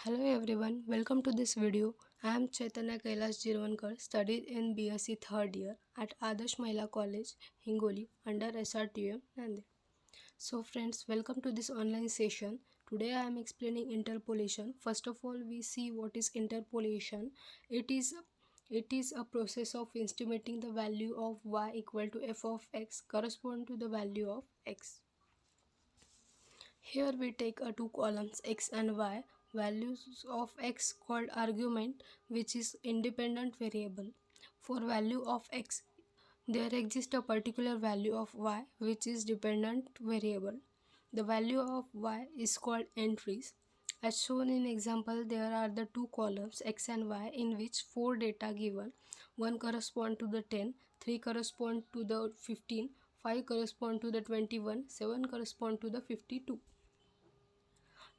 Hello everyone, welcome to this video. I am Chaitanya Kailas Jirwankar, studied in B.Sc third year at Adarsh Mahila College, Hingoli under SRTM Nanded. So friends, welcome to this online session. Today I am explaining interpolation. First of all, we see what is interpolation. It is a process of estimating the value of y equal to f of x correspond to the value of x. Here we take two columns x and y, values of x called argument, which is independent variable. For value of x, there exists a particular value of y which is dependent variable. The value of y is called entries. As shown in example, there are the two columns x and y in which 4 data given. 1 correspond to the 10, 3 correspond to the 15, 5 correspond to the 21, 7 correspond to the 52.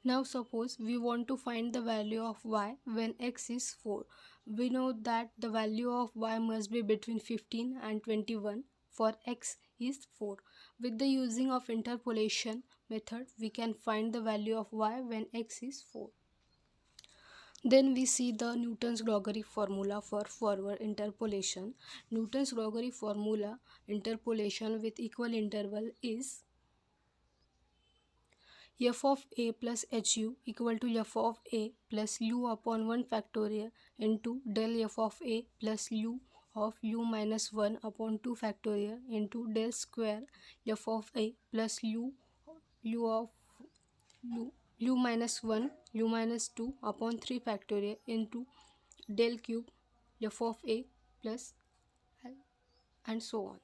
Now suppose we want to find the value of y when x is 4. We know that the value of y must be between 15 and 21 for x is 4. With the using of interpolation method, we can find the value of y when x is 4. Then we see the Newton's logarithm formula for forward interpolation. Newton's logarithm formula interpolation with equal interval is f of a plus hu equal to f of a plus u upon 1 factorial into del f of a plus u of u minus 1 upon 2 factorial into del square f of a plus u of u minus 1 u minus 2 upon 3 factorial into del cube f of a plus and so on.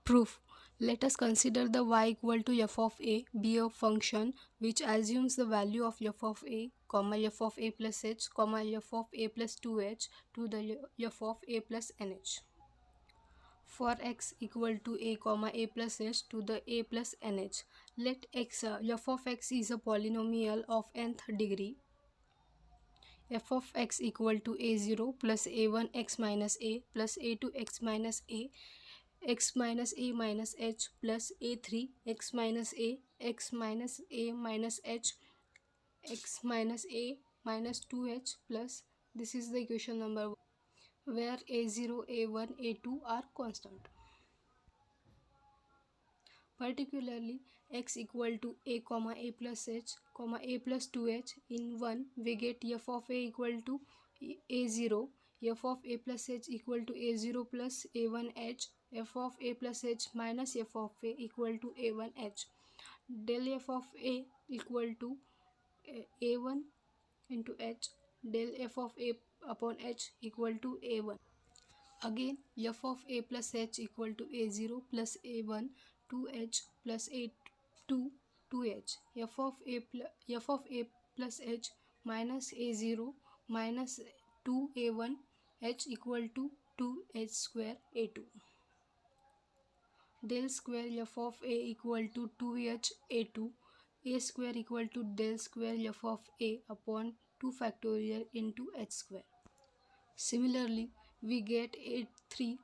Proof. Let us consider the y equal to f of a be a function which assumes the value of f of a, f of a plus h, f of a plus 2h to the f of a plus nh. For x equal to a plus h to the a plus nh, let f of x is a polynomial of nth degree. F of x equal to a0 plus a1 x minus a plus a2 x minus a x minus a minus h plus a3 x minus a x minus a minus h x minus a minus 2h plus this is the equation number 1 where a0 a1 a2 are constant. Particularly x equal to a plus h a plus 2h in 1 we get f of a equal to a0 f of a plus h equal to a0 plus a1h f of a plus h minus f of a equal to a1h del f of a equal to a1 into h del f of a upon h equal to a1. Again, f of a plus h equal to a0 plus a1 2h plus a2 2h f of a plus h minus a0 minus 2a1 h equal to 2h square a2. Del square f of a equal to 2h a2 a square equal to del square f of a upon 2 factorial into h square. Similarly, we get a3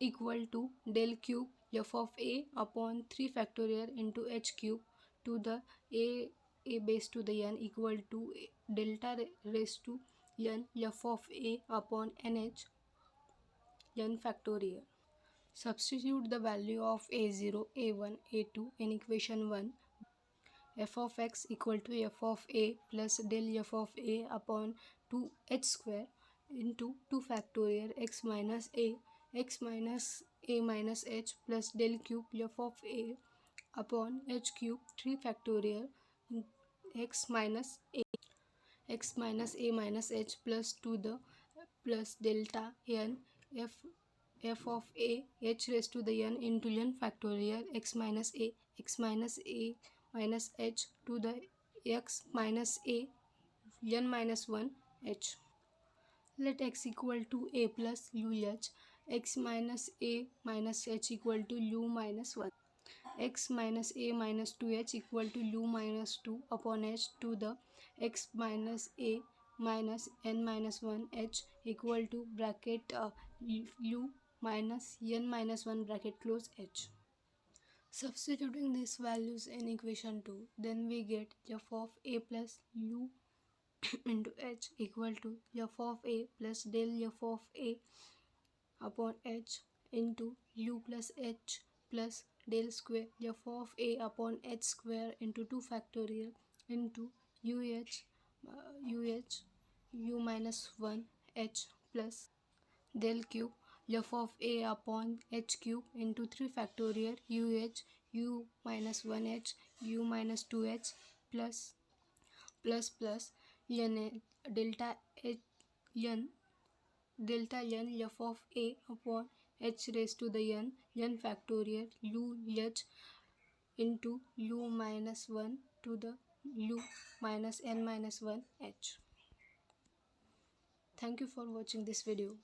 equal to del cube f of a upon 3 factorial into h cube to the a base to the n equal to delta raised to n f of a upon nh n factorial. Substitute the value of a0, a1, a2 in equation 1. F of x equal to f of a plus del f of a upon 2h square into 2 factorial x minus a minus h plus del cube f of a upon h cube 3 factorial x minus a minus h plus to the plus delta n f of a h raised to the n into n factorial x minus a minus h to the x minus a n minus 1 h. Let x equal to a plus uh x minus a minus h equal to u minus 1 x minus a minus 2h equal to u minus 2 upon h to the x minus a minus n minus 1 h equal to bracket u minus n minus 1 bracket close h. Substituting these values in equation 2, then we get f of a plus u into h equal to f of a plus del f of a upon h into u plus h plus del square f of a upon h square into 2 factorial into u minus 1 h plus del cube f of a upon h cube into 3 factorial u minus 1h u minus 2h plus n delta h n delta n f of a upon h raised to the n factorial u h into u minus 1 to the u minus n minus 1 h. Thank you for watching this video.